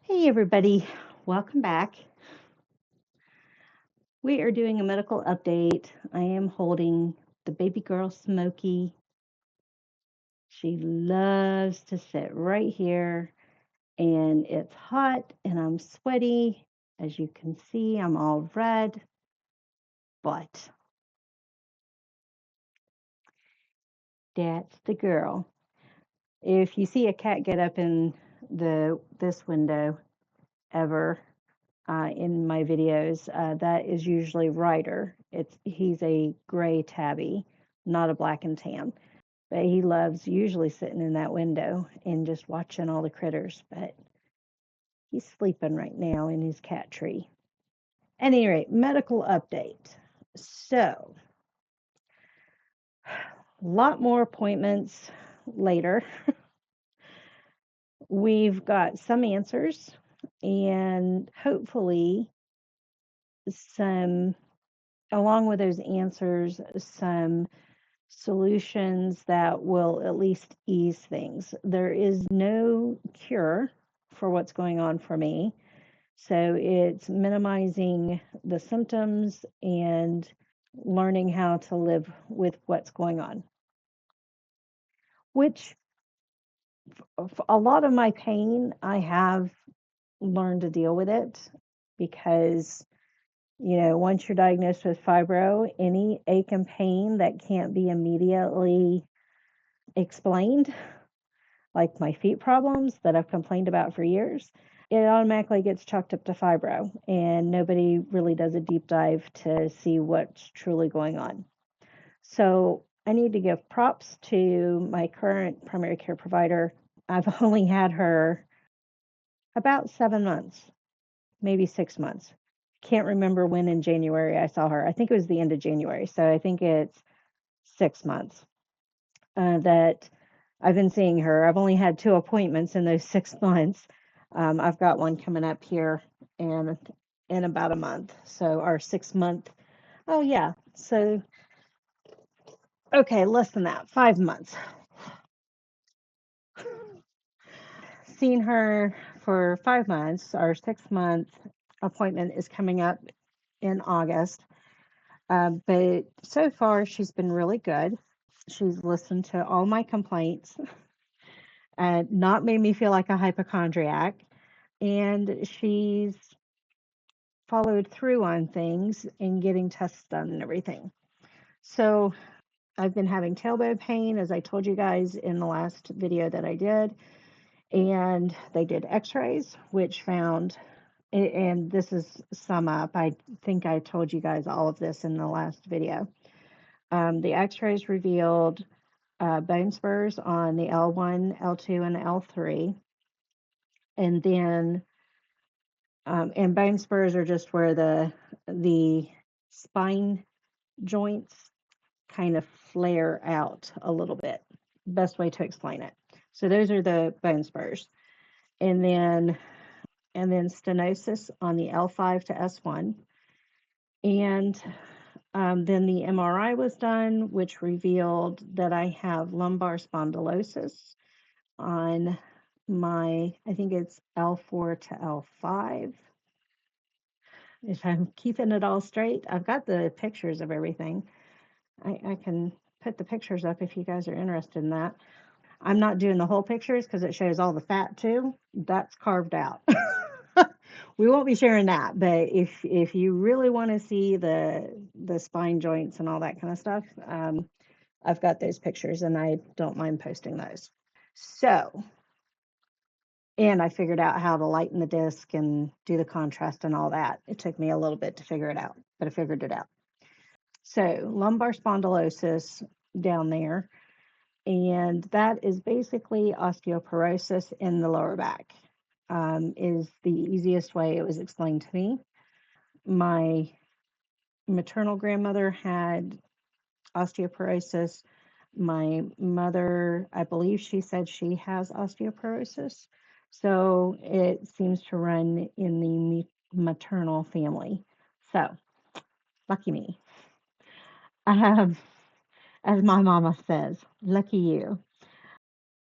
Hey everybody, welcome back. We are doing a medical update. I am holding the baby girl Smokey. She loves to sit right here, and it's hot and I'm sweaty. As you can see, I'm all red, but that's the girl. If you see a cat get up in this window ever in my videos, that is usually Ryder. He's a gray tabby, not a black and tan. But he loves usually sitting in that window and just watching all the critters. But he's sleeping right now in his cat tree. At any rate, medical update. So, a lot more appointments later. We've got some answers and hopefully some, along with those answers, some solutions that will at least ease things. There is no cure for what's going on for me. So it's minimizing the symptoms and learning how to live with what's going on, which a lot of my pain, I have learned to deal with it because, once you're diagnosed with fibro, any ache and pain that can't be immediately explained, like my feet problems that I've complained about for years, it automatically gets chalked up to fibro, and nobody really does a deep dive to see what's truly going on. So I need to give props to my current primary care provider. I've only had her about 7 months, maybe 6 months. Can't remember when in January I saw her. I think it was the end of January. So I think it's 6 months that I've been seeing her. I've only had 2 appointments in those 6 months. I've got one coming up here in about a month. So our 6 month. Oh yeah. So okay, less than that. 5 months. Seen her for 5 months. Our 6 month appointment is coming up in August. But so far, she's been really good. She's listened to all my complaints and not made me feel like a hypochondriac. And she's followed through on things and getting tests done and everything. So I've been having tailbone pain, as I told you guys in the last video that I did. And they did x-rays, which found, and this is sum up, I think I told you guys all of this in the last video. The x-rays revealed bone spurs on the L1, L2, and L3. And then, and bone spurs are just where the spine joints kind of flare out a little bit. Best way to explain it. So those are the bone spurs. And then stenosis on the L5 to S1. And then the MRI was done, which revealed that I have lumbar spondylosis on my, I think it's L4 to L5. If I'm keeping it all straight, I've got the pictures of everything. I can put the pictures up if you guys are interested in that. I'm not doing the whole pictures because it shows all the fat too. That's carved out. We won't be sharing that, but if you really want to see the spine joints and all that kind of stuff, I've got those pictures and I don't mind posting those. So, and I figured out how to lighten the disc and do the contrast and all that. It took me a little bit to figure it out, but I figured it out. So, lumbar spondylosis down there, and that is basically osteoporosis in the lower back. Is the easiest way it was explained to me. My maternal grandmother had osteoporosis. My mother, I believe she said she has osteoporosis. So it seems to run in the maternal family. So, lucky me. As my mama says, lucky you.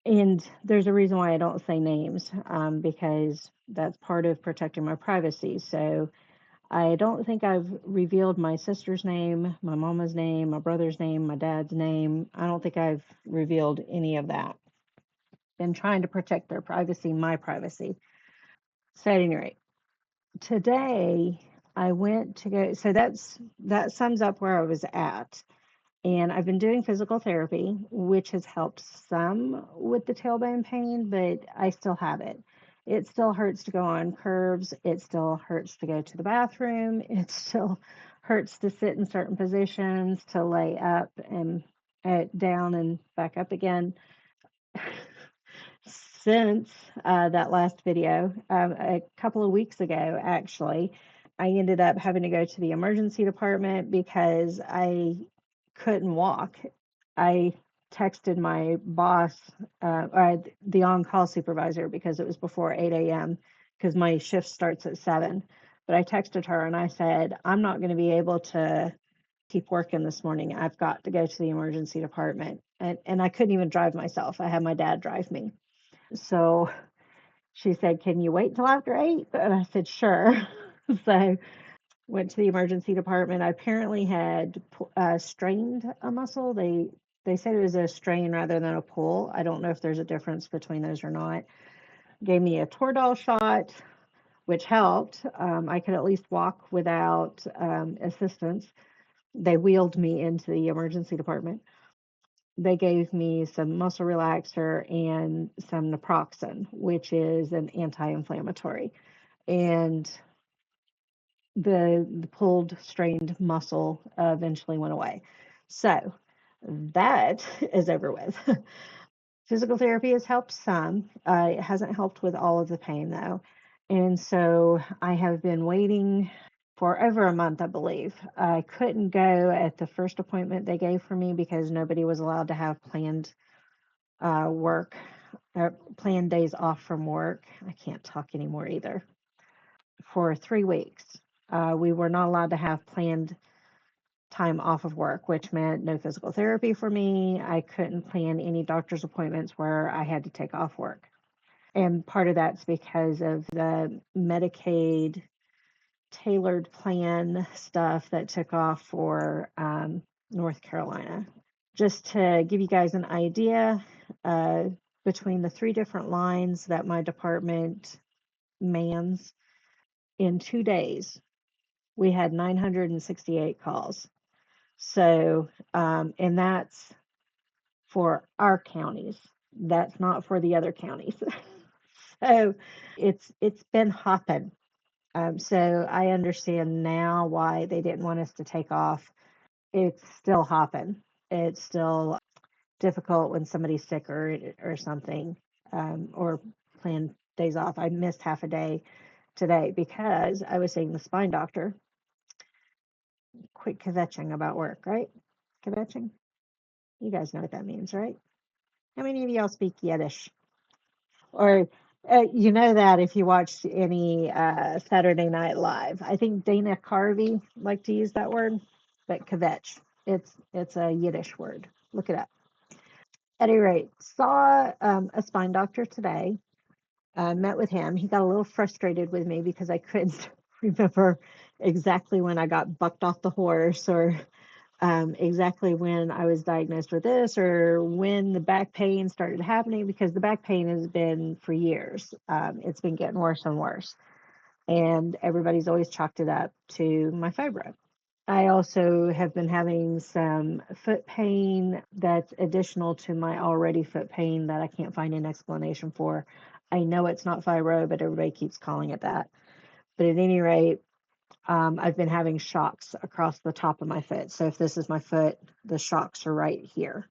And there's a reason why I don't say names, because that's part of protecting my privacy. So I don't think I've revealed my sister's name, my mama's name, my brother's name, my dad's name. I don't think I've revealed any of that. Been trying to protect their privacy, my privacy. So at any rate, today I went to go. So that sums up where I was at. And I've been doing physical therapy, which has helped some with the tailbone pain, but I still have it. It still hurts to go on curves. It still hurts to go to the bathroom. It still hurts to sit in certain positions, to lay up and down and back up again. Since that last video, a couple of weeks ago, actually, I ended up having to go to the emergency department because I couldn't walk. I texted my boss, or the on-call supervisor, because it was before 8 a.m. because my shift starts at 7. But I texted her and I said, I'm not going to be able to keep working this morning. I've got to go to the emergency department. And I couldn't even drive myself. I had my dad drive me. So she said, can you wait till after 8? And I said, sure. So went to the emergency department. I apparently had strained a muscle. They said it was a strain rather than a pull. I don't know if there's a difference between those or not. Gave me a Toradol shot, which helped. I could at least walk without assistance. They wheeled me into the emergency department. They gave me some muscle relaxer and some naproxen, which is an anti-inflammatory. And the pulled, strained muscle eventually went away. So that is over with. Physical therapy has helped some. It hasn't helped with all of the pain, though. And so I have been waiting for over a month, I believe. I couldn't go at the first appointment they gave for me because nobody was allowed to have planned work, planned days off from work. I can't talk anymore either. For 3 weeks, we were not allowed to have planned time off of work, which meant no physical therapy for me. I couldn't plan any doctor's appointments where I had to take off work. And part of that's because of the Medicaid tailored plan stuff that took off for North Carolina. Just to give you guys an idea, between the 3 different lines that my department mans, in 2 days, we had 968 calls. So, and that's for our counties. That's not for the other counties. So it's been hopping. So I understand now why they didn't want us to take off. It's still hopping. It's still difficult when somebody's sick or something, or plan days off. I missed half a day today because I was seeing the spine doctor. Quit kvetching about work, right? Kvetching? You guys know what that means, right? How many of y'all speak Yiddish? Or you know that if you watched any Saturday Night Live. I think Dana Carvey liked to use that word, but kvetch. It's a Yiddish word. Look it up. At any rate, saw a spine doctor today. Met with him. He got a little frustrated with me because I couldn't remember exactly when I got bucked off the horse, or exactly when I was diagnosed with this, or when the back pain started happening, because the back pain has been for years. It's been getting worse and worse. And everybody's always chalked it up to my fibro. I also have been having some foot pain that's additional to my already foot pain that I can't find an explanation for. I know it's not fibro, but everybody keeps calling it that. But at any rate, I've been having shocks across the top of my foot. So if this is my foot, the shocks are right here.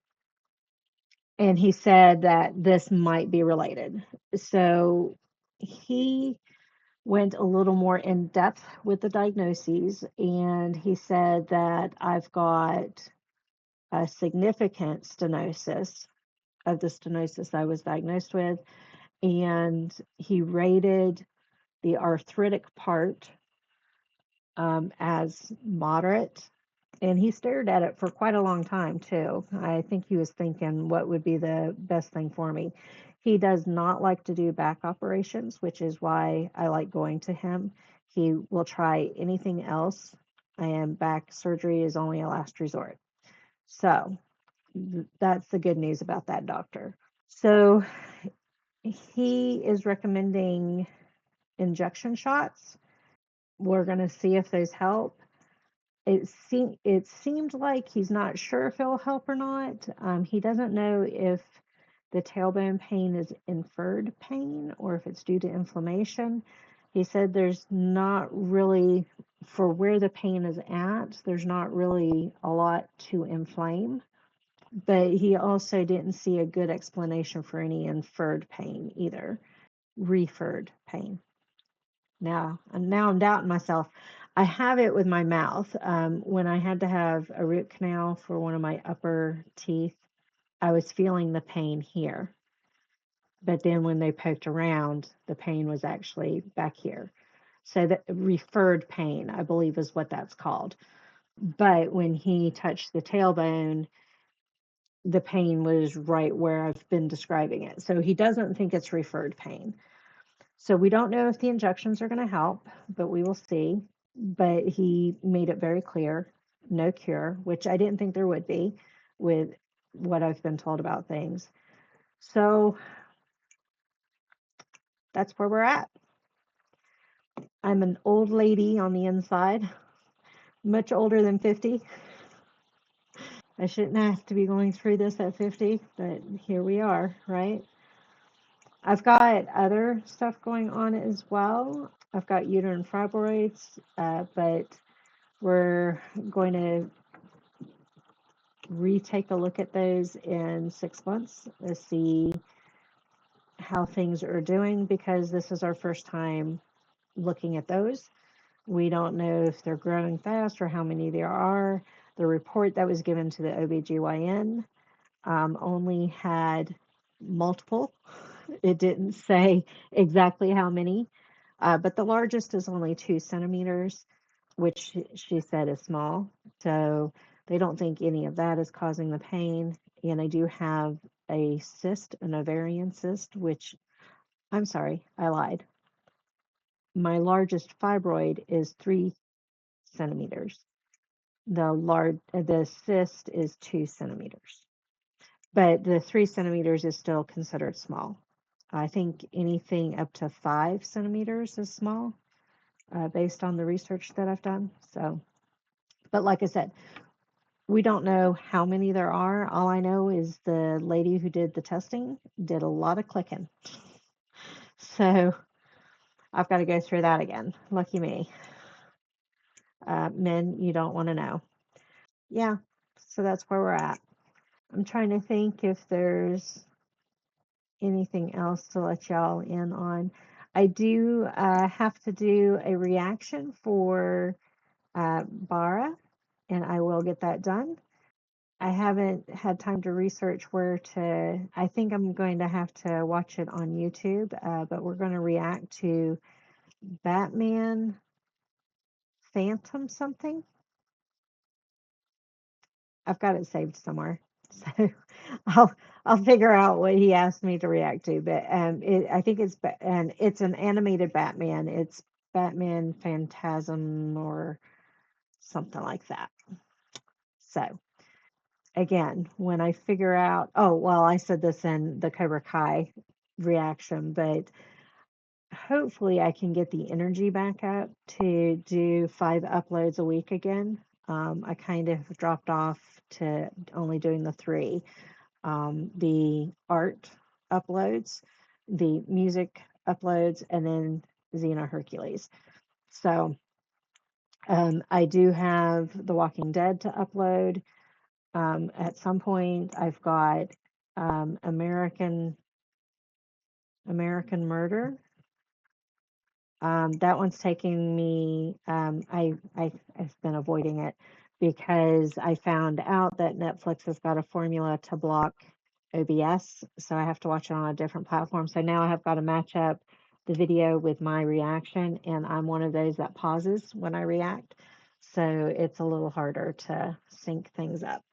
And he said that this might be related. So he went a little more in depth with the diagnoses, and he said that I've got a significant stenosis, of the stenosis I was diagnosed with, and he rated the arthritic part as moderate, And he stared at it for quite a long time, too. I think he was thinking what would be the best thing for me. He does not like to do back operations, which is why I like going to him. He will try anything else, and back surgery is only a last resort. So that's the good news about that doctor. So he is recommending injection shots. We're going to see if those help. It seemed like he's not sure if it'll help or not. He doesn't know if the tailbone pain is inferred pain or if it's due to inflammation. He said there's not really, for where the pain is at, there's not really a lot to inflame. But he also didn't see a good explanation for any inferred pain either, referred pain. Now I'm doubting myself. I have it with my mouth. When I had to have a root canal for one of my upper teeth, I was feeling the pain here. But then when they poked around, the pain was actually back here. So that referred pain, I believe, is what that's called. But when he touched the tailbone, the pain was right where I've been describing it. So he doesn't think it's referred pain. So we don't know if the injections are going to help, but we will see. But he made it very clear, no cure, which I didn't think there would be with what I've been told about things. So that's where we're at. I'm an old lady on the inside, much older than 50. I shouldn't have to be going through this at 50, but here we are, right? I've got other stuff going on as well. I've got uterine fibroids, but we're going to retake a look at those in 6 months to see how things are doing, because this is our first time looking at those. We don't know if they're growing fast or how many there are. The report that was given to the OBGYN only had multiple. It didn't say exactly how many, but the largest is only 2 centimeters, which she said is small. So they don't think any of that is causing the pain. And I do have a cyst, an ovarian cyst, which, I'm sorry, I lied. My largest fibroid is 3 centimeters. The cyst is 2 centimeters, but the 3 centimeters is still considered small. I think anything up to 5 centimeters is small, based on the research that I've done. So, but like I said, we don't know how many there are. All I know is the lady who did the testing did a lot of clicking. So I've got to go through that again. Lucky me. Men, you don't want to know. Yeah, so that's where we're at. I'm trying to think if there's anything else to let y'all in on. I do have to do a reaction for Bara, and I will get that done. I haven't had time to research where to. I think I'm going to have to watch it on YouTube, but we're going to react to Batman Phantom something. I've got it saved somewhere, so I'll figure out what he asked me to react to. But I think and it's an animated Batman. It's Batman Phantasm or something like that. So again, when I figure out, oh well, I said this in the Cobra Kai reaction, but hopefully I can get the energy back up to do 5 uploads a week again. I kind of dropped off to only doing the 3. The art uploads, the music uploads, and then Xena Hercules. So I do have The Walking Dead to upload. At some point, I've got American Murder. That one's taking me. I've been avoiding it because I found out that Netflix has got a formula to block OBS, so I have to watch it on a different platform. So now I have got to match up the video with my reaction, and I'm one of those that pauses when I react. So it's a little harder to sync things up.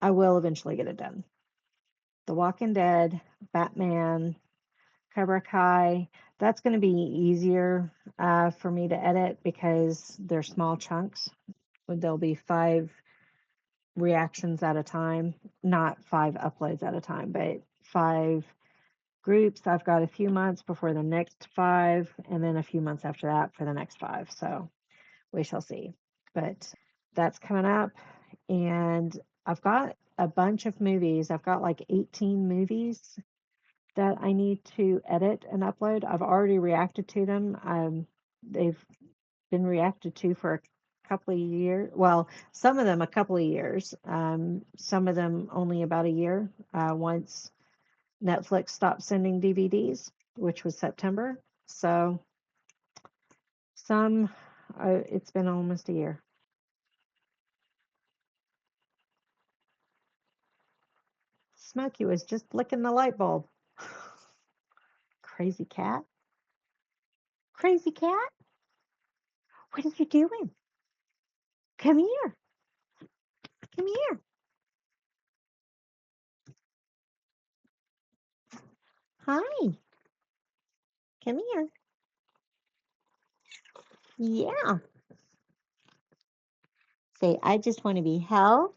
I will eventually get it done. The Walking Dead, Batman, Cobra Kai, that's going to be easier for me to edit because they're small chunks. There'll be 5 reactions at a time, not 5 uploads at a time, but 5 groups. I've got a few months before the next 5, and then a few months after that for the next 5. So we shall see. But that's coming up, and I've got a bunch of movies. I've got like 18 movies that I need to edit and upload. I've already reacted to them. They've been reacted to for a couple of years. Well, some of them a couple of years. Some of them only about a year. Once Netflix stopped sending DVDs, which was September. So some, it's been almost a year. Smokey was just flicking the light bulb. Crazy cat. Crazy cat. What are you doing? Come here. Come here. Hi. Come here. Yeah. Say, I just want to be held.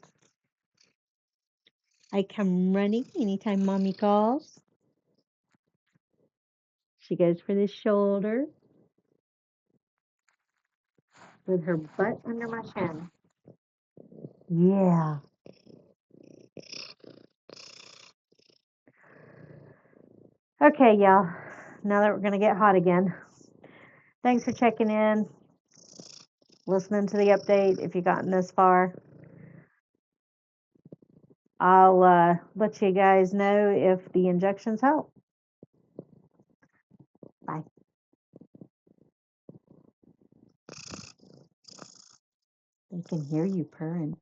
I come running anytime mommy calls. She goes for the shoulder with her butt under my chin. Yeah. Okay, y'all. Now that we're going to get hot again. Thanks for checking in, listening to the update if you've gotten this far. I'll let you guys know if the injections help. Bye. They can hear you purring.